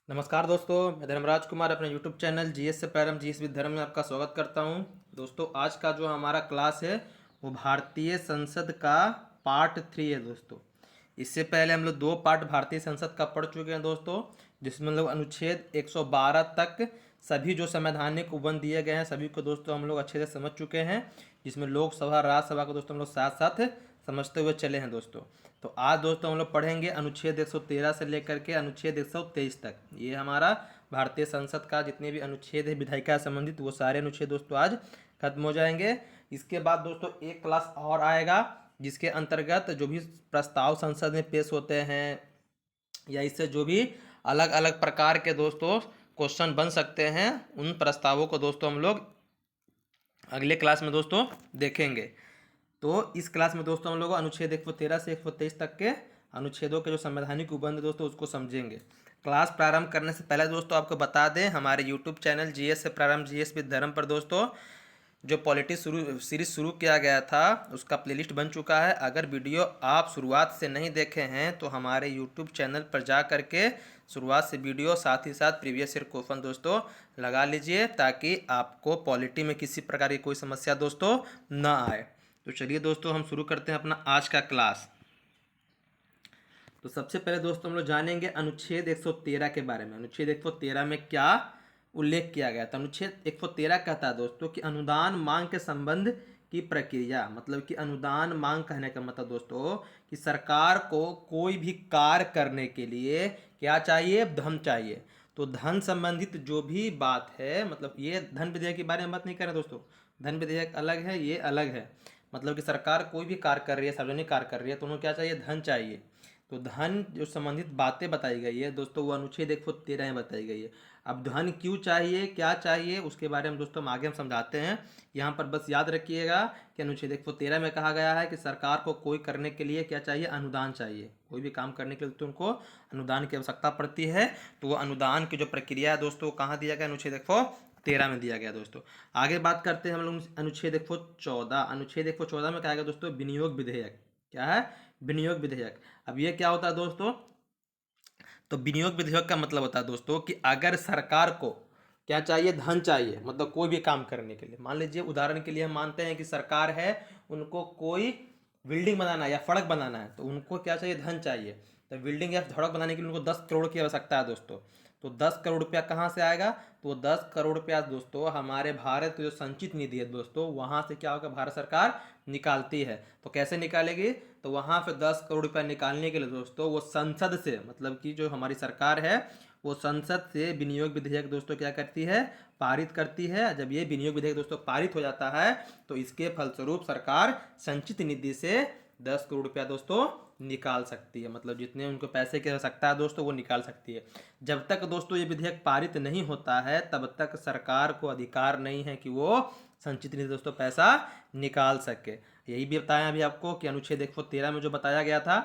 नमस्कार दोस्तों, मैं धर्मराज कुमार अपने यूट्यूब चैनल जीएस से प्रारंभ जीएस विद धर्म में आपका स्वागत करता हूं। दोस्तों, आज का जो हमारा क्लास है वो भारतीय संसद का पार्ट 3 है दोस्तों। इससे पहले हम लोग 2 पार्ट भारतीय संसद का पढ़ चुके हैं दोस्तों, जिसमें हम लोग अनुच्छेद 112 तक सभी जो संवैधानिक उपबंध दिए गए हैं सभी को दोस्तों हम लोग अच्छे से समझ चुके हैं, जिसमें लोकसभा राज्यसभा को दोस्तों हम लोग साथ साथ समझते हुए चले हैं दोस्तों। तो आज दोस्तों हम लोग पढ़ेंगे अनुच्छेद 113 से लेकर के अनुच्छेद 123 तक। ये हमारा भारतीय संसद का जितने भी अनुच्छेद है विधायिका से संबंधित वो सारे अनुच्छेद दोस्तों आज खत्म हो जाएंगे। इसके बाद दोस्तों एक क्लास और आएगा जिसके अंतर्गत जो भी प्रस्ताव संसद में पेश होते हैं या इससे जो भी अलग अलग प्रकार के दोस्तों क्वेश्चन बन सकते हैं उन प्रस्तावों को दोस्तों हम लोग अगले क्लास में दोस्तों देखेंगे। तो इस क्लास में दोस्तों हम लोग अनुच्छेद 113 से 123 तक के अनुच्छेदों के जो संवैधानिक उपबंध दोस्तों उसको समझेंगे। क्लास प्रारंभ करने से पहले दोस्तों आपको बता दें, हमारे यूट्यूब चैनल जीएस से प्रारंभ जीएस विद धर्म पर दोस्तों जो पॉलिटिक्स सीरीज शुरू किया गया था उसका प्लेलिस्ट बन चुका है। अगर वीडियो आप शुरुआत से नहीं देखे हैं तो हमारे यूट्यूब चैनल पर जा करके शुरुआत से वीडियो साथ ही साथ प्रीवियस ईयर क्वेश्चन दोस्तों लगा लीजिए, ताकि आपको पॉलिटी में किसी प्रकार की कोई समस्या दोस्तों ना आए। तो चलिए दोस्तों हम शुरू करते हैं अपना आज का क्लास। तो सबसे पहले दोस्तों हम लोग जानेंगे अनुच्छेद 113 के बारे में। अनुच्छेद 113 में क्या उल्लेख किया गया था। अनुच्छेद 113 कहता है दोस्तों कि अनुदान मांग के संबंध की प्रक्रिया, मतलब कि अनुदान मांग कहने का मतलब दोस्तों कि सरकार को कोई भी कार्य करने के लिए क्या चाहिए, धन चाहिए। तो धन संबंधित जो भी बात है, मतलब ये धन विधेयक के बारे में बात नहीं कर रहे दोस्तों, धन विधेयक अलग है, ये अलग है। मतलब कि सरकार कोई भी कार्य कर रही है, सार्वजनिक कार्य कर रही है, तो उन्हें क्या चाहिए, धन चाहिए। तो धन जो संबंधित बातें बताई गई है दोस्तों वो अनुच्छेद 113 में बताई गई है। अब धन क्यों चाहिए, क्या चाहिए, उसके बारे में दोस्तों हम आगे हम समझाते हैं। यहाँ पर बस याद रखिएगा कि अनुच्छेद 113 में कहा गया है कि सरकार को कोई करने के लिए क्या चाहिए, अनुदान चाहिए। कोई भी काम करने के लिए दोस्तों उनको अनुदान की आवश्यकता पड़ती है। तो वो अनुदान की जो प्रक्रिया है दोस्तों कहाँ दिया गया, अनुच्छेद 113 में दिया गया दोस्तों। आगे बात करते हैं हम लोग अनुच्छेद 114। अनुच्छेद 114 में कहा गया दोस्तों विनियोग विधेयक। क्या है, विनियोग विधेयक। अब ये क्या होता है दोस्तों, तो विनियोग विधेयक का मतलब होता है दोस्तों कि अगर सरकार को क्या चाहिए, धन चाहिए, मतलब कोई भी काम करने के लिए। मान लीजिए उदाहरण के लिए हम मानते हैं कि सरकार है, उनको कोई बिल्डिंग बनाना है या सड़क बनाना है, तो उनको क्या चाहिए, धन चाहिए। तो बिल्डिंग या सड़क बनाने के लिए उनको 10 करोड़ की आवश्यकता है दोस्तों। तो 10 करोड़ रुपया कहाँ से आएगा, तो 10 करोड़ रुपया दोस्तों हमारे भारत की जो संचित निधि है दोस्तों वहाँ से क्या होगा, भारत सरकार निकालती है। तो कैसे निकालेगी, तो वहाँ पे 10 करोड़ रुपया निकालने के लिए दोस्तों वो संसद से, मतलब कि जो हमारी सरकार है वो संसद से विनियोग विधेयक दोस्तों क्या करती है, पारित करती है। जब ये विनियोग विधेयक दोस्तों पारित हो जाता है तो इसके फलस्वरूप सरकार संचित निधि से 10 करोड़ रुपया दोस्तों निकाल सकती है। मतलब जितने उनको पैसे की आवश्यकता है दोस्तों वो निकाल सकती है। जब तक दोस्तों ये विधेयक पारित नहीं होता है तब तक सरकार को अधिकार नहीं है कि वो संचित निधि दोस्तों पैसा निकाल सके। यही भी बताया अभी आपको कि अनुच्छेद 113 में जो बताया गया था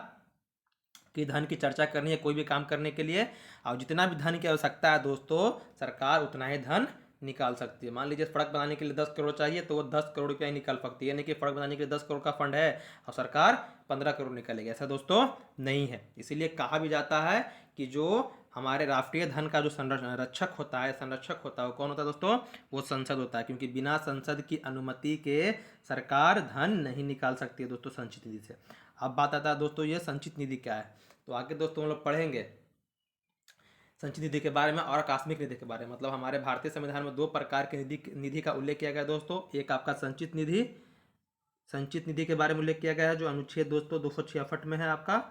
कि धन की चर्चा करनी है कोई भी काम करने के लिए, और जितना भी धन की आवश्यकता है दोस्तों सरकार उतना ही धन निकाल सकती है। मान लीजिए सड़क बनाने के लिए 10 करोड़ चाहिए तो वो 10 करोड़ रुपया ही निकाल सकती है। यानी कि सड़क बनाने के लिए 10 करोड़ का फंड है और सरकार 15 करोड़ निकालेगी, ऐसा दोस्तों नहीं है। इसीलिए कहा भी जाता है कि जो हमारे राष्ट्रीय धन का जो संरक्षक होता है, संरक्षक होता है वो कौन होता है दोस्तों, वो संसद होता है। क्योंकि बिना संसद की अनुमति के सरकार धन नहीं निकाल सकती है दोस्तों संचित निधि से। अब बात आता है दोस्तों ये संचित निधि क्या है। तो आगे दोस्तों हम लोग पढ़ेंगे संचित निधि के बारे में और आकस्मिक निधि के बारे में। मतलब हमारे भारतीय संविधान में 2 प्रकार के निधि का उल्लेख किया गया दोस्तों। एक आपका संचित निधि, संचित निधि के बारे में उल्लेख किया गया है जो अनुच्छेद दोस्तों 266 में है आपका।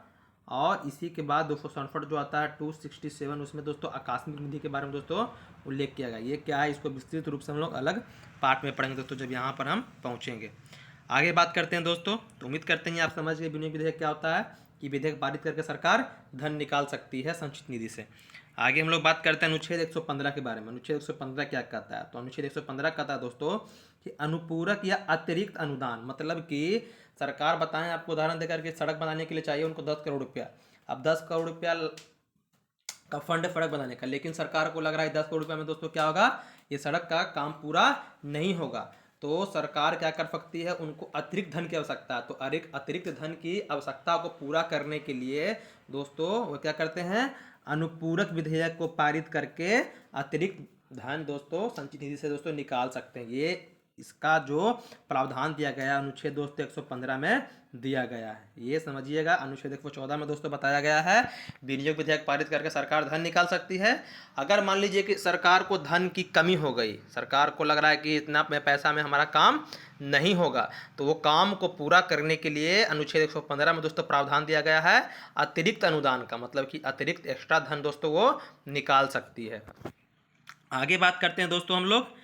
और इसी के बाद 267 जो आता है 267, उसमें दोस्तों आकस्मिक निधि के बारे में दोस्तों उल्लेख किया गया। ये क्या है, इसको विस्तृत रूप से हम लोग अलग पार्ट में पढ़ेंगे दोस्तों जब यहाँ पर हम पहुँचेंगे। आगे बात करते हैं दोस्तों। तो उम्मीद करते हैं आप समझ गए विनियोग विधेयक क्या होता है, कि विधेयक पारित करके सरकार धन निकाल सकती है संचित निधि से। आगे हम लोग बात करते हैं अनुच्छेद 115 के बारे में। अनुच्छेद 115 क्या कहता है, तो अनुच्छेद 115 कहता है दोस्तों कि अनुपूरक या अतिरिक्त अनुदान, मतलब कि सरकार बताएं आपको उदाहरण देकर के सड़क बनाने के लिए चाहिए उनको 10 करोड़ रुपया। अब 10 करोड़ रुपया का फंड है सड़क बनाने का, लेकिन सरकार को लग रहा है 10 करोड़ रुपया में दोस्तों क्या होगा, ये सड़क का काम पूरा नहीं होगा। तो सरकार क्या कर सकती है, उनको अतिरिक्त धन की आवश्यकता है। तो अतिरिक्त धन की आवश्यकता को पूरा करने के लिए दोस्तों वो क्या करते हैं, अनुपूरक विधेयक को पारित करके अतिरिक्त धन दोस्तों संचित निधि से दोस्तों निकाल सकते हैं। ये इसका जो प्रावधान दिया गया अनुच्छेद दोस्तों 115 में दिया गया है, ये समझिएगा। अनुच्छेद 114 में दोस्तों बताया गया है विनियोग विधेयक पारित करके सरकार धन निकाल सकती है। अगर मान लीजिए कि सरकार को धन की कमी हो गई, सरकार को लग रहा है कि इतना पैसा में हमारा काम नहीं होगा, तो वो काम को पूरा करने के लिए अनुच्छेद 115 में दोस्तों प्रावधान दिया गया है अतिरिक्त अनुदान का, मतलब कि अतिरिक्त एक्स्ट्रा धन दोस्तों वो निकाल सकती है। आगे बात करते हैं दोस्तों हम लोग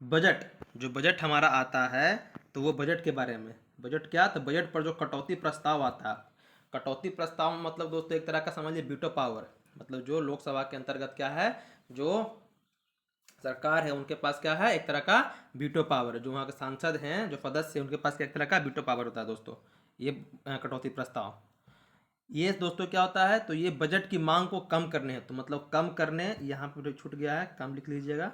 बजट। जो बजट हमारा आता है तो वो बजट के बारे में, बजट क्या, तो बजट पर जो कटौती प्रस्ताव आता है, कटौती प्रस्ताव मतलब दोस्तों एक तरह का समझ लीजिए वीटो पावर, मतलब जो लोकसभा के अंतर्गत क्या है, जो सरकार है उनके पास क्या है, एक तरह का वीटो पावर, जो वहाँ के सांसद हैं जो सदस्य हैं उनके पास एक तरह का वीटो पावर होता है दोस्तों। ये कटौती प्रस्ताव, ये दोस्तों क्या होता है, तो ये बजट की मांग को कम करने हैं, तो मतलब कम करने, यहाँ पर छूट गया है, कम लिख लीजिएगा।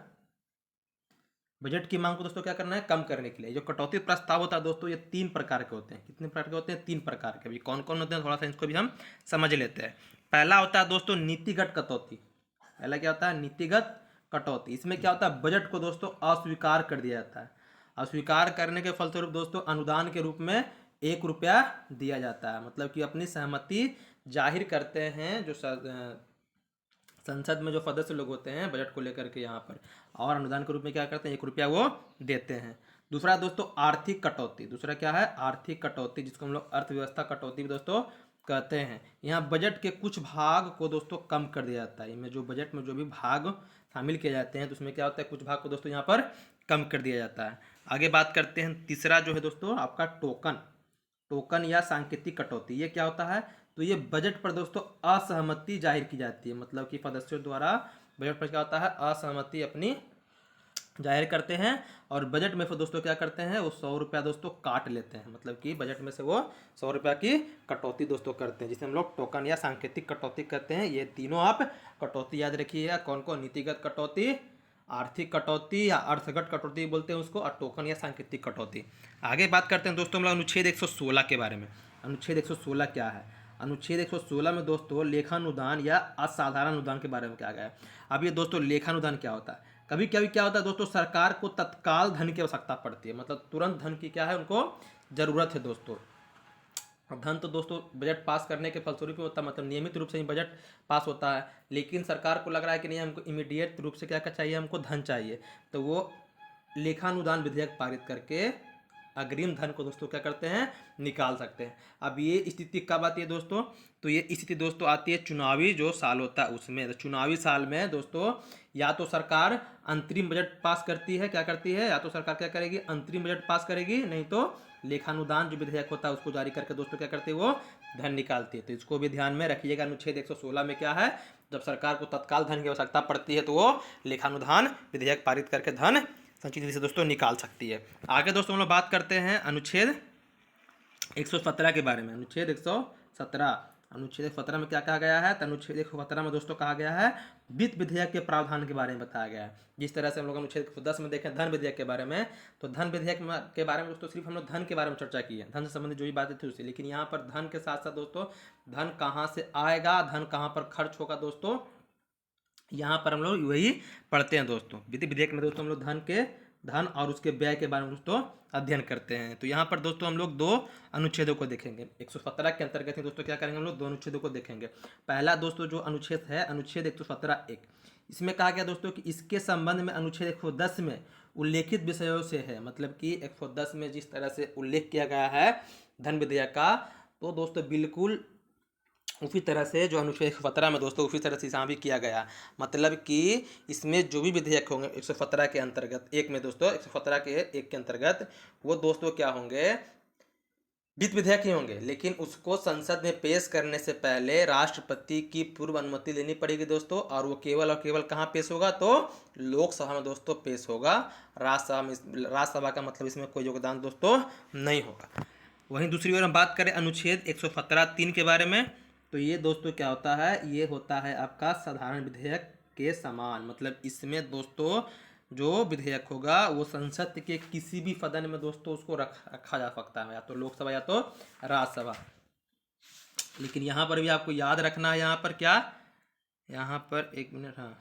बजट की मांग को दोस्तों क्या करना है, कम करने के लिए जो कटौती प्रस्ताव होता है दोस्तों, ये 3 प्रकार के होते हैं। कितने प्रकार के होते हैं, 3 प्रकार के। अभी कौन कौन होते हैं थोड़ा सा इसको भी हम समझ लेते हैं। पहला होता है दोस्तों नीतिगत कटौती। पहला क्या होता है, नीतिगत कटौती। इसमें क्या होता है, बजट को दोस्तों अस्वीकार कर दिया जाता है। अस्वीकार करने के फलस्वरूप दोस्तों अनुदान के रूप में 1 रुपया दिया जाता है, मतलब कि अपनी सहमति जाहिर करते हैं जो संसद में जो सदस्य लोग होते हैं बजट को लेकर के यहाँ पर, और अनुदान के रूप में क्या करते हैं, 1 रुपया वो देते हैं। दूसरा दोस्तों आर्थिक कटौती। दूसरा क्या है, आर्थिक कटौती, जिसको हम लोग अर्थव्यवस्था कटौती भी दोस्तों कहते हैं। यहाँ बजट के कुछ भाग को दोस्तों कम कर दिया जाता है। इनमें जो बजट में जो भी भाग शामिल किए जाते हैं तो उसमें क्या होता है, कुछ भाग को दोस्तों यहाँ पर कम कर दिया जाता है। आगे बात करते हैं, तीसरा जो है दोस्तों आपका टोकन, टोकन या सांकेतिक कटौती। ये क्या होता है, तो ये बजट पर दोस्तों असहमति जाहिर की जाती है, मतलब कि सदस्यों द्वारा बजट पर क्या होता है, असहमति अपनी जाहिर करते हैं, और बजट में फिर दोस्तों क्या करते हैं, वो 100 रुपया दोस्तों काट लेते हैं, मतलब कि बजट में से वो 100 रुपया की कटौती दोस्तों करते हैं, जिसे हम लोग टोकन या सांकेतिक कटौती कहते हैं। ये तीनों आप कटौती याद रखिएगा, कौन कौन, नीतिगत कटौती, आर्थिक कटौती या अर्थगत कटौती बोलते हैं उसको, और टोकन या सांकेतिक कटौती। आगे बात करते हैं दोस्तों हम लोग अनुच्छेद 116 के बारे में। अनुच्छेद 116 क्या है, अनुच्छेद 116 में दोस्तों लेखानुदान या असाधारण अनुदान के बारे में क्या गया है। अब ये दोस्तों लेखानुदान क्या होता है, कभी कभी क्या होता है दोस्तों, सरकार को तत्काल धन की आवश्यकता पड़ती है, मतलब तुरंत धन की क्या है उनको जरूरत है दोस्तों। अब धन तो दोस्तों बजट पास करने के फलस्वरूप होता है, मतलब नियमित रूप से ही बजट पास होता है, लेकिन सरकार को लग रहा है कि नहीं हमको इमीडिएट रूप से क्या क्या चाहिए, हमको धन चाहिए, तो वो लेखानुदान विधेयक पारित करके अग्रिम धन को दोस्तों क्या करते हैं, निकाल सकते हैं। अब ये स्थिति कब आती है दोस्तों, तो ये स्थिति दोस्तों आती है चुनावी जो साल होता है उसमें। तो चुनावी साल में दोस्तों या तो सरकार अंतरिम बजट पास करती है, क्या करती है, या तो सरकार क्या करेगी, अंतरिम बजट पास करेगी, नहीं तो लेखानुदान जो विधेयक होता है उसको जारी करके दोस्तों क्या करती है, वो धन निकालती है। तो इसको भी ध्यान में रखिएगा। अनुच्छेद 116 में क्या है, जब सरकार को तत्काल धन की आवश्यकता पड़ती है तो वो लेखानुदान विधेयक पारित करके धन संचित निधि से दोस्तों निकाल सकती है। आगे दोस्तों हम लोग बात करते हैं अनुच्छेद 117 के बारे में। अनुच्छेद 117, अनुच्छेद 117 में क्या कहा गया है, तो अनुच्छेद 117 में दोस्तों कहा गया है वित्त विधेयक के प्रावधान के बारे में बताया गया है। जिस तरह से हम लोग अनुच्छेद 110 में देखें धन विधेयक के बारे में, तो धन विधेयक के बारे में दोस्तों सिर्फ हम लोग धन के बारे में चर्चा की है, धन से संबंधित जो भी बातें थी उससे, लेकिन यहाँ पर धन के साथ साथ दोस्तों धन कहाँ से आएगा, धन कहाँ पर खर्च होगा दोस्तों, यहाँ पर हम लोग वही पढ़ते हैं दोस्तों। वित्त विधेयक में दोस्तों हम लोग धन और उसके व्यय के बारे में दोस्तों अध्ययन करते हैं। तो यहाँ पर दोस्तों हम लोग 2 अनुच्छेदों को देखेंगे। 117 के अंतर्गत दोस्तों क्या करेंगे, हम लोग 2 अनुच्छेदों को देखेंगे। पहला दोस्तों जो अनुच्छेद है, अनुच्छेद 117(1), इसमें कहा गया दोस्तों कि इसके संबंध में अनुच्छेद 110 में उल्लेखित विषयों से है, मतलब कि 110 में जिस तरह से उल्लेख किया गया है धन विधेयक का, तो दोस्तों बिल्कुल उसी तरह से जो अनुच्छेद 117 में दोस्तों उसी तरह से यहाँ भी किया गया, मतलब कि इसमें जो भी विधेयक होंगे 117 के अंतर्गत 1 में दोस्तों 117 के 1 के अंतर्गत वो दोस्तों क्या होंगे, वित्त विधेयक ही होंगे, लेकिन उसको संसद में पेश करने से पहले राष्ट्रपति की पूर्व अनुमति लेनी पड़ेगी दोस्तों, और वो केवल और केवल कहाँ पेश होगा, तो लोकसभा में दोस्तों पेश होगा। राज्यसभा का मतलब इसमें कोई योगदान दोस्तों नहीं होगा। वहीं दूसरी ओर हम बात करें अनुच्छेद 117(3) के बारे में, तो ये दोस्तों क्या होता है, ये होता है आपका साधारण विधेयक के समान, मतलब इसमें दोस्तों जो विधेयक होगा वो संसद के किसी भी सदन में दोस्तों उसको रखा जा सकता है, या तो लोकसभा या तो राज्यसभा। लेकिन यहाँ पर भी आपको याद रखना है, यहाँ पर क्या, यहाँ पर एक मिनट, हाँ,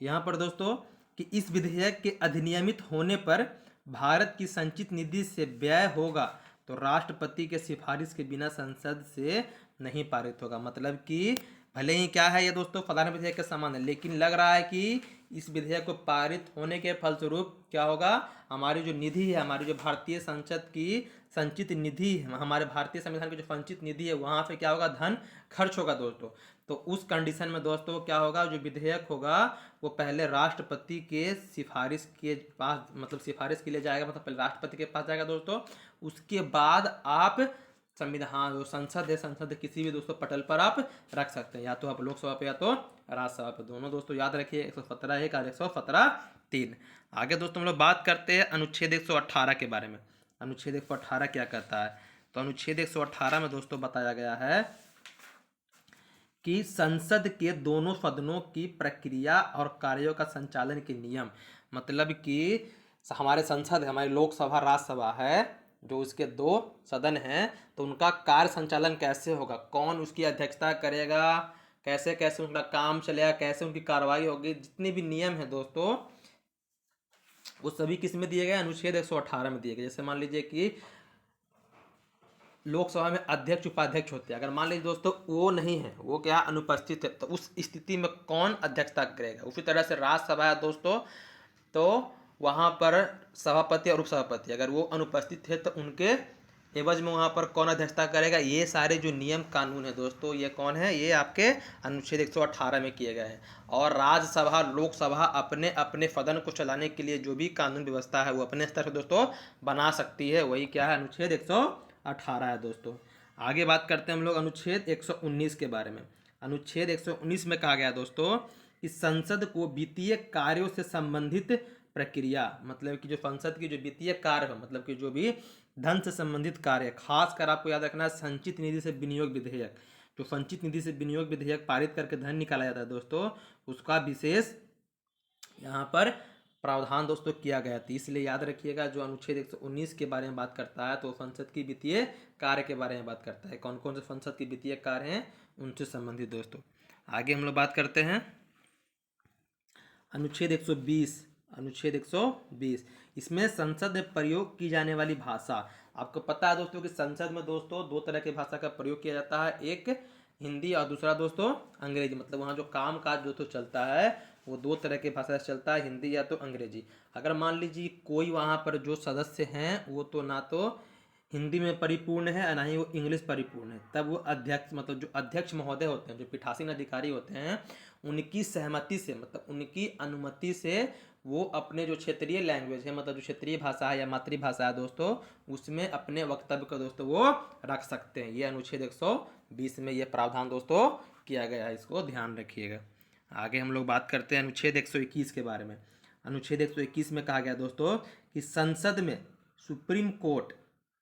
यहाँ पर दोस्तों कि इस विधेयक के अधिनियमित होने पर भारत की संचित निधि से व्यय होगा तो राष्ट्रपति के सिफारिश के बिना संसद से नहीं पारित होगा। मतलब कि भले ही क्या है ये दोस्तों फलाना विधेयक के समान है, लेकिन लग रहा है कि इस विधेयक को पारित होने के फलस्वरूप क्या होगा, हमारी जो निधि है, हमारी जो भारतीय संसद की संचित निधि, हमारे भारतीय संविधान की जो संचित निधि है, वहाँ पे क्या होगा, धन खर्च होगा दोस्तों। तो उस कंडीशन में दोस्तों क्या होगा, जो विधेयक होगा वो पहले राष्ट्रपति के सिफारिश के पास, मतलब सिफारिश के लिए जाएगा, मतलब पहले राष्ट्रपति के पास जाएगा दोस्तों। उसके बाद आप संविधान, जो संसद है, संसद किसी भी दोस्तों पटल पर आप रख सकते हैं, या तो आप लोकसभा पे या तो राज्यसभा पे, दोनों दोस्तों याद रखिए। 117 एक और 117 3। आगे दोस्तों हम लोग बात करते हैं अनुच्छेद 118 के बारे में। अनुच्छेद 118 क्या कहता है, तो अनुच्छेद 118 में दोस्तों बताया गया है कि संसद के दोनों सदनों की प्रक्रिया और कार्यों का संचालन के नियम, मतलब कि हमारे संसद, हमारी लोकसभा राज्यसभा है, जो उसके दो सदन हैं, तो उनका कार्य संचालन कैसे होगा, कौन उसकी अध्यक्षता करेगा, कैसे कैसे उनका काम चलेगा, कैसे उनकी कार्रवाई होगी, जितने भी नियम हैं दोस्तों वो सभी किस में दिए गए, अनुच्छेद 118 में दिए गए। जैसे मान लीजिए कि लोकसभा में अध्यक्ष उपाध्यक्ष होते हैं, अगर मान लीजिए दोस्तों वो नहीं है, वो क्या अनुपस्थित है, तो उस स्थिति में कौन अध्यक्षता करेगा। उसी तरह से राज्यसभा है दोस्तों, तो वहाँ पर सभापति और उपसभापति अगर वो अनुपस्थित है तो उनके एवज में वहाँ पर कौन अध्यक्षता करेगा। ये सारे जो नियम कानून है दोस्तों, ये कौन है, ये आपके अनुच्छेद 118 में किए गए हैं। और राज्यसभा लोकसभा अपने अपने सदन को चलाने के लिए जो भी कानून व्यवस्था है वो अपने स्तर से दोस्तों बना सकती है, वही क्या है, अनुच्छेद 118 है दोस्तों। आगे बात करते हैं हम लोग अनुच्छेद 119 के बारे में। अनुच्छेद 119 में कहा गया दोस्तों कि संसद को वित्तीय कार्यों से संबंधित प्रक्रिया, मतलब कि जो संसद की जो वित्तीय कार्य है, मतलब कि जो भी धन से संबंधित कार्य, खासकर आपको याद रखना है संचित निधि से विनियोग विधेयक, जो संचित निधि से विनियोग विधेयक पारित करके धन निकाला जाता है दोस्तों, उसका विशेष यहाँ पर प्रावधान दोस्तों किया गया था। इसलिए याद रखिएगा, जो अनुच्छेद 119 के बारे में बात करता है तो संसद की वित्तीय कार्य के बारे में बात करता है, कौन कौन से संसद की वित्तीय कार्य हैं उनसे संबंधित दोस्तों। आगे हम लोग बात करते हैं अनुच्छेद 120। अनुच्छेद 120 इसमें संसद में प्रयोग की जाने वाली भाषा, आपको पता है दोस्तों कि संसद में दोस्तों दो तरह की भाषा का प्रयोग किया जाता है, एक हिंदी और दूसरा दोस्तों अंग्रेजी। मतलब वहाँ जो काम काज दोस्तों चलता है वो दो तरह की भाषा से चलता है, हिंदी या तो अंग्रेजी। अगर मान लीजिए कोई वहाँ पर जो सदस्य हैं वो तो ना तो हिंदी में परिपूर्ण है ना ही वो इंग्लिश परिपूर्ण है, तब वो अध्यक्ष, मतलब जो अध्यक्ष महोदय होते हैं, जो पीठासीन अधिकारी होते हैं, उनकी सहमति से, मतलब उनकी अनुमति से वो अपने जो क्षेत्रीय लैंग्वेज है, मतलब जो क्षेत्रीय भाषा है या मातृभाषा है दोस्तों, उसमें अपने वक्तव्य को दोस्तों वो रख सकते हैं। ये अनुच्छेद 120 में ये प्रावधान दोस्तों किया गया है, इसको ध्यान रखिएगा। आगे हम लोग बात करते हैं अनुच्छेद 121 के बारे में। अनुच्छेद 121 में कहा गया दोस्तों कि संसद में सुप्रीम कोर्ट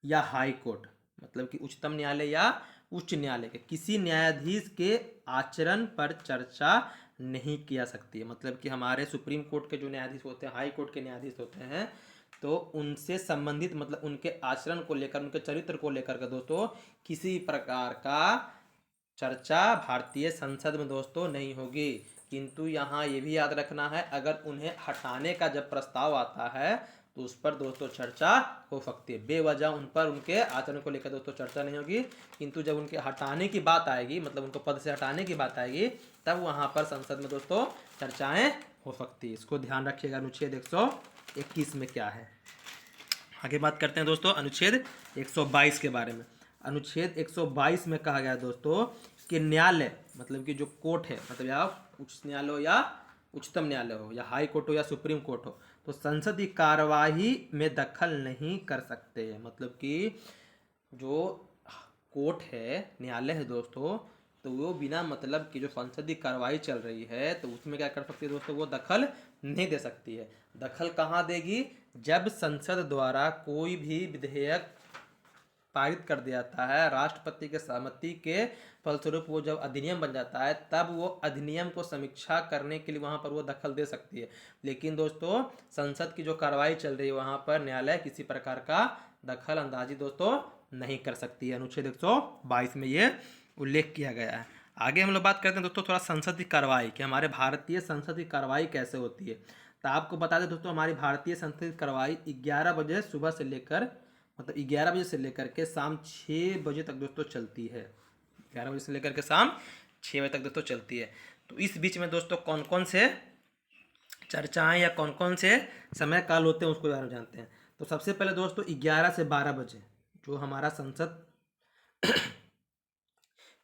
या हाई कोर्ट, मतलब कि उच्चतम न्यायालय या उच्च न्यायालय के किसी न्यायाधीश के आचरण पर चर्चा नहीं किया सकती है। मतलब कि हमारे सुप्रीम कोर्ट के जो न्यायाधीश होते हैं, हाई कोर्ट के न्यायाधीश होते हैं, तो उनसे संबंधित, मतलब उनके आचरण को लेकर, उनके चरित्र को लेकर के दोस्तों किसी प्रकार का चर्चा भारतीय संसद में दोस्तों नहीं होगी। किंतु यहाँ ये भी याद रखना है, अगर उन्हें हटाने का जब प्रस्ताव आता है तो उस पर दोस्तों चर्चा हो सकती है। बेवजह उन पर, उनके आचरण को लेकर दोस्तों चर्चा नहीं होगी, किंतु जब उनके हटाने की बात आएगी, मतलब उनको पद से हटाने की बात आएगी, तब वहाँ पर संसद में दोस्तों चर्चाएं हो सकती है। इसको ध्यान रखिएगा अनुच्छेद 121 में क्या है। आगे बात करते हैं दोस्तों अनुच्छेद 122 के बारे में। अनुच्छेद 122 में कहा गया दोस्तों कि न्यायालय, मतलब कि जो कोर्ट है, मतलब या उच्च न्यायालय हो या उच्चतम न्यायालय हो या हाई कोर्ट हो या सुप्रीम कोर्ट हो, तो संसद की कार्यवाही में दखल नहीं कर सकते। मतलब कि जो कोर्ट है, न्यायालय है दोस्तों, तो वो बिना मतलब कि जो संसदीय कार्रवाई चल रही है तो उसमें क्या कर सकती है दोस्तों, वो दखल नहीं दे सकती है। दखल कहाँ देगी, जब संसद द्वारा कोई भी विधेयक पारित कर दिया जाता है राष्ट्रपति के सहमति के फलस्वरूप, वो जब अधिनियम बन जाता है तब वो अधिनियम को समीक्षा करने के लिए वहाँ पर वो दखल दे सकती है। लेकिन दोस्तों संसद की जो कार्रवाई चल रही है वहाँ पर न्यायालय किसी प्रकार का दखल अंदाजी दोस्तों नहीं कर सकती है। अनुच्छेद 122 में ये उल्लेख किया गया है। आगे हम लोग बात करते हैं दोस्तों थोड़ा संसद की कार्रवाई कि हमारे भारतीय संसद की कार्रवाई कैसे होती है। तो आपको बता दें दोस्तों, हमारी भारतीय संसद की कार्रवाई 11 बजे सुबह से लेकर, मतलब 11 बजे से लेकर के शाम 6 बजे तक दोस्तों चलती है। 11 बजे से लेकर के शाम 6 बजे तक दोस्तों चलती है। तो इस बीच में दोस्तों कौन कौन से चर्चाएं या कौन कौन से समय काल होते हैं उसको बारे में जानते हैं। तो सबसे पहले दोस्तों 11 से 12 बजे जो हमारा संसद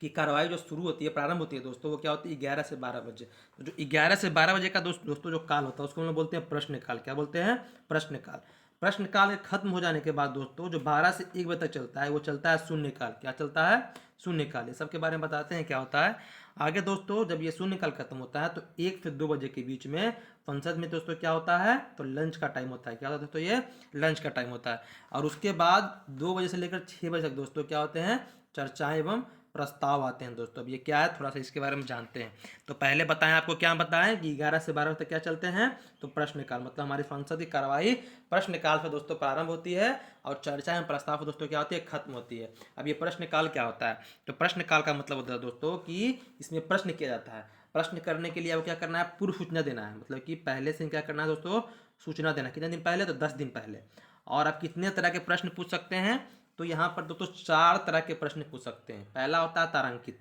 की कार्रवाई जो शुरू होती है, प्रारंभ होती है दोस्तों, वो क्या होती है 11 से 12 बजे। तो जो 11 से 12 बजे का दोस्तों जो काल होता है उसको हम लोग बोलते हैं प्रश्नकाल। क्या बोलते हैं? प्रश्नकाल। प्रश्नकाल के खत्म हो जाने के बाद दोस्तों जो 12 से 1 बजे तक चलता है वो चलता है शून्यकाल। क्या चलता है? शून्यकाल। ये सब के बारे में बताते हैं क्या होता है आगे दोस्तों। जब ये शून्यकाल खत्म होता है तो 1 से 2 बजे के बीच में संसद में दोस्तों क्या होता है, तो लंच का टाइम होता है। क्या होता है दोस्तों? ये लंच का टाइम होता है। और उसके बाद 2 बजे से लेकर 6 बजे तक दोस्तों क्या होते हैं, चर्चाएं एवं प्रस्ताव आते हैं दोस्तों। अब ये क्या है थोड़ा सा इसके बारे में जानते हैं। तो पहले बताएं, आपको क्या बताएं कि 11 से 12 तक क्या चलते हैं, तो प्रश्नकाल, मतलब हमारी संसद की कार्रवाई प्रश्नकाल से दोस्तों प्रारंभ होती है और चर्चा एवं प्रस्ताव दोस्तों क्या होती है, खत्म होती है। अब ये प्रश्नकाल क्या होता है, तो प्रश्नकाल का मतलब होता है दोस्तों कि इसमें प्रश्न किया जाता है। प्रश्न करने के लिए आपको क्या करना है, पूर्व सूचना देना है। मतलब कि पहले से क्या करना है दोस्तों, सूचना देना। कितने दिन पहले, तो 10 दिन पहले। और आप कितने तरह के प्रश्न पूछ सकते हैं, तो यहाँ पर दोस्तों 4 तरह के प्रश्न पूछ सकते हैं। पहला होता है तारांकित,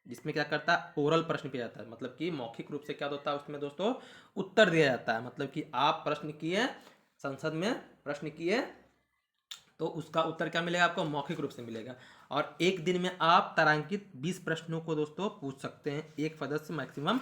जिसमें क्या करता है, ओरल प्रश्न किया जाता है। मतलब कि मौखिक रूप से क्या होता है उसमें दोस्तों उत्तर दिया जाता है। मतलब कि आप प्रश्न किए, संसद में प्रश्न किए, तो उसका उत्तर क्या मिलेगा आपको, मौखिक रूप से मिलेगा। और एक दिन में आप तारांकित 20 प्रश्नों को दोस्तों पूछ सकते हैं। एक सदस्य मैक्सिमम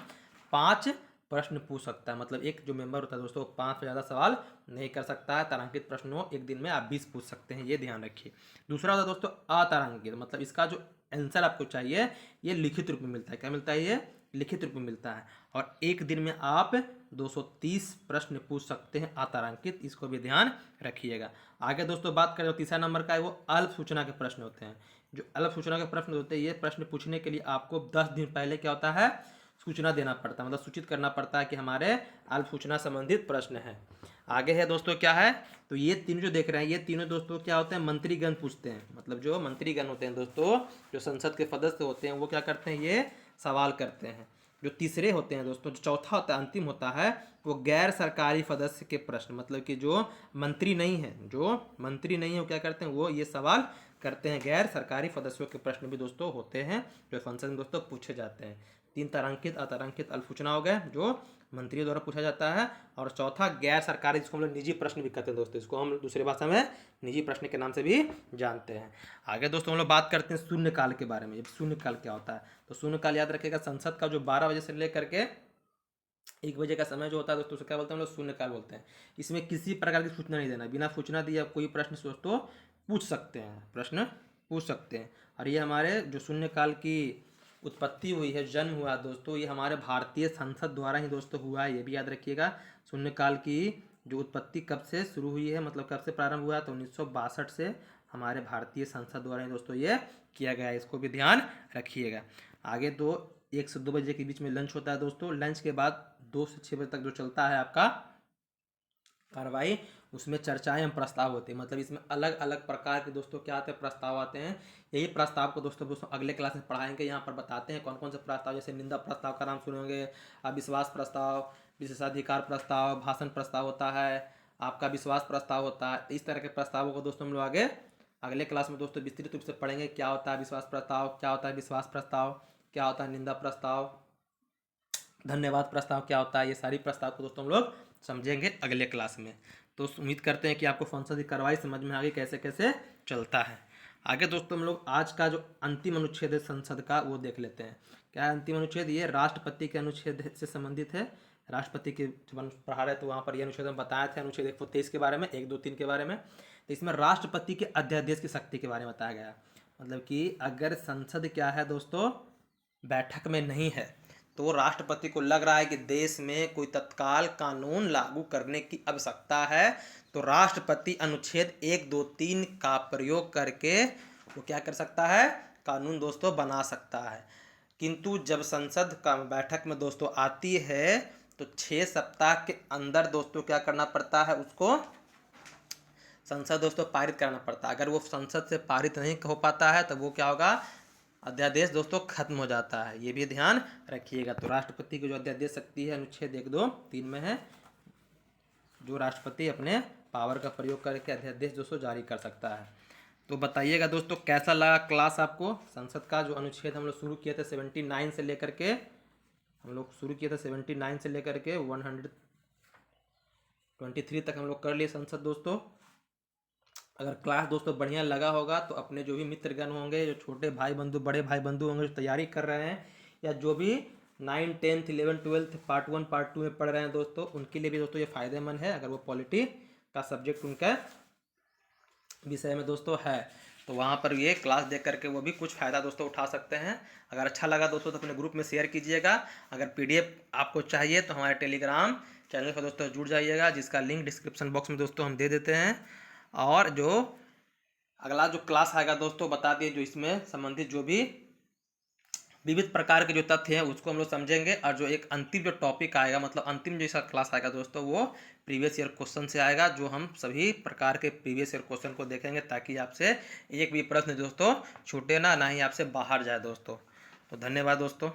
5 प्रश्न पूछ सकता है। मतलब एक जो मेंबर होता है दोस्तों 5 से ज़्यादा सवाल नहीं कर सकता है। तारांकित प्रश्नों एक दिन में आप 20 पूछ सकते हैं, ये ध्यान रखिए। दूसरा होता है दोस्तों अतारांकित, मतलब इसका जो आंसर आपको चाहिए ये लिखित रूप में मिलता है। क्या मिलता है, ये लिखित रूप में मिलता है। और एक दिन में आप 230 प्रश्न पूछ सकते हैं अतारांकित, इसको भी ध्यान रखिएगा। आगे दोस्तों बात करें, तीसरा नंबर का है वो अल्प सूचना के प्रश्न होते हैं। जो अल्प सूचना के प्रश्न होते हैं, ये प्रश्न पूछने के लिए आपको 10 दिन पहले क्या होता है, सूचना देना पड़ता है, मतलब सूचित करना पड़ता है कि हमारे अल्प सूचना संबंधित प्रश्न है। आगे है दोस्तों क्या है, तो ये तीनों जो देख रहे हैं, ये तीनों दोस्तों क्या होते हैं, मंत्रीगण पूछते हैं। मतलब जो मंत्रीगण होते हैं दोस्तों, जो संसद के सदस्य होते हैं, वो क्या करते हैं, ये सवाल करते हैं। जो तीसरे होते हैं दोस्तों, जो चौथा होता है, अंतिम होता है, वो गैर सरकारी सदस्य के प्रश्न। मतलब कि जो मंत्री नहीं है, जो मंत्री नहीं है वो क्या करते हैं, वो ये सवाल करते हैं। गैर सरकारी सदस्यों के प्रश्न भी दोस्तों होते हैं जो संसद में दोस्तों पूछे जाते हैं। 3 तारांकित अतारांकित अल्प सूचना हो गए जो मंत्रियों द्वारा पूछा जाता है। और चौथा गैर सरकारी, जिसको हम लोग निजी प्रश्न भी कहते हैं दोस्तों, इसको हम दूसरी भाषा में निजी प्रश्न के नाम से भी जानते हैं। आगे दोस्तों हम लोग बात करते हैं शून्यकाल के बारे में। ये शून्यकाल क्या होता है, तो शून्यकाल याद रखिएगा, संसद का जो 12 बजे से लेकर के 1 बजे का समय जो होता है दोस्तों, उसको क्या बोलते हैं हम लोग, शून्यकाल बोलते हैं। इसमें किसी प्रकार की सूचना नहीं देना, बिना सूचना दिए आप कोई प्रश्न दोस्तों पूछ सकते हैं, प्रश्न पूछ सकते हैं। और ये हमारे जो शून्यकाल की उत्पत्ति हुई है, जन्म हुआ दोस्तों, ये हमारे भारतीय संसद द्वारा ही दोस्तों हुआ है, ये भी याद रखिएगा। शून्यकाल की जो उत्पत्ति कब से शुरू हुई है, मतलब कब से प्रारंभ हुआ है, तो 1962 से हमारे भारतीय संसद द्वारा ही दोस्तों ये किया गया है, इसको भी ध्यान रखिएगा। आगे तो 1 से 2 बजे के बीच में लंच होता है दोस्तों। लंच के बाद 2 से 6 बजे तक जो चलता है आपका कार्रवाई, उसमें चर्चाएं एवं प्रस्ताव होते हैं। मतलब इसमें अलग अलग प्रकार के दोस्तों क्या आते हैं, प्रस्ताव आते हैं। यही प्रस्ताव को दोस्तों अगले क्लास में पढ़ाएंगे। यहाँ पर बताते हैं कौन कौन से प्रस्ताव, जैसे निंदा प्रस्ताव का नाम सुनेंगे, अविश्वास प्रस्ताव, विशेषाधिकार प्रस्ताव, भाषण प्रस्ताव होता है, आपका विश्वास प्रस्ताव होता है। इस तरह के प्रस्तावों को दोस्तों हम लोग आगे अगले क्लास में दोस्तों विस्तृत रूप से पढ़ेंगे। क्या होता है विश्वास प्रस्ताव, क्या होता है विश्वास प्रस्ताव, क्या होता है निंदा प्रस्ताव, धन्यवाद प्रस्ताव क्या होता है, ये सारी प्रस्ताव को दोस्तों हम लोग समझेंगे अगले क्लास में। तो उम्मीद करते हैं कि आपको संसद की कार्रवाई समझ में आ गई कैसे कैसे चलता है। आगे दोस्तों हम लोग आज का जो अंतिम अनुच्छेद है संसद का वो देख लेते हैं। क्या है अंतिम अनुच्छेद, ये राष्ट्रपति के अनुच्छेद से संबंधित है। राष्ट्रपति के पढ़ा रहे तो वहाँ पर ये अनुच्छेद हम बताए थे, अनुच्छेद 123 के बारे में, 1, 2, 3 के बारे में। तो इसमें राष्ट्रपति के अध्यादेश की शक्ति के बारे में बताया गया। मतलब कि अगर संसद क्या है दोस्तों बैठक में नहीं है, तो राष्ट्रपति को लग रहा है कि देश में कोई तत्काल कानून लागू करने की आवश्यकता है, तो राष्ट्रपति अनुच्छेद 1, 2, 3 का प्रयोग करके वो क्या कर सकता है, कानून दोस्तों बना सकता है। किंतु जब संसद का बैठक में दोस्तों आती है तो 6 सप्ताह के अंदर दोस्तों क्या करना पड़ता है, उसको संसद दोस्तों पारित करना पड़ता है। अगर वो संसद से पारित नहीं हो पाता है तो वो क्या होगा, अध्यादेश दोस्तों खत्म हो जाता है, ये भी ध्यान रखिएगा। तो राष्ट्रपति की जो अध्यादेश शक्ति है अनुच्छेद 1, 2, 3 में है, जो राष्ट्रपति अपने पावर का प्रयोग करके अध्यादेश दोस्तों जारी कर सकता है। तो बताइएगा दोस्तों कैसा लगा क्लास आपको। संसद का जो अनुच्छेद हम लोग शुरू किए थे 79 से लेकर के, 123 तक हम लोग कर लिए संसद दोस्तों। अगर क्लास दोस्तों बढ़िया लगा होगा तो अपने जो भी मित्रगण होंगे, जो छोटे भाई बंधु, बड़े भाई बंधु होंगे जो तैयारी कर रहे हैं, या जो भी 9, 10, 11, 12 पार्ट 1 पार्ट 2 में पढ़ रहे हैं दोस्तों, उनके लिए भी दोस्तों ये फ़ायदेमंद है अगर वो पॉलिटी का सब्जेक्ट उनका विषय में दोस्तों है, तो वहाँ पर ये क्लास देख करके वो भी कुछ फ़ायदा दोस्तों उठा सकते हैं। अगर अच्छा लगा दोस्तों तो अपने ग्रुप में शेयर कीजिएगा। अगर पीडीएफ आपको चाहिए तो हमारे टेलीग्राम चैनल पर दोस्तों जुड़ जाइएगा, जिसका लिंक डिस्क्रिप्शन बॉक्स में दोस्तों हम दे देते हैं। और जो अगला जो क्लास आएगा दोस्तों बता दिए, जो इसमें संबंधित जो भी विविध प्रकार के जो तथ्य हैं उसको हम लोग समझेंगे। और जो एक अंतिम जो टॉपिक आएगा, मतलब अंतिम जो इसका क्लास आएगा दोस्तों, वो प्रीवियस ईयर क्वेश्चन से आएगा, जो हम सभी प्रकार के प्रीवियस ईयर क्वेश्चन को देखेंगे, ताकि आपसे एक भी प्रश्न दोस्तों छूटे ना ही आपसे बाहर जाए दोस्तों। तो धन्यवाद दोस्तों।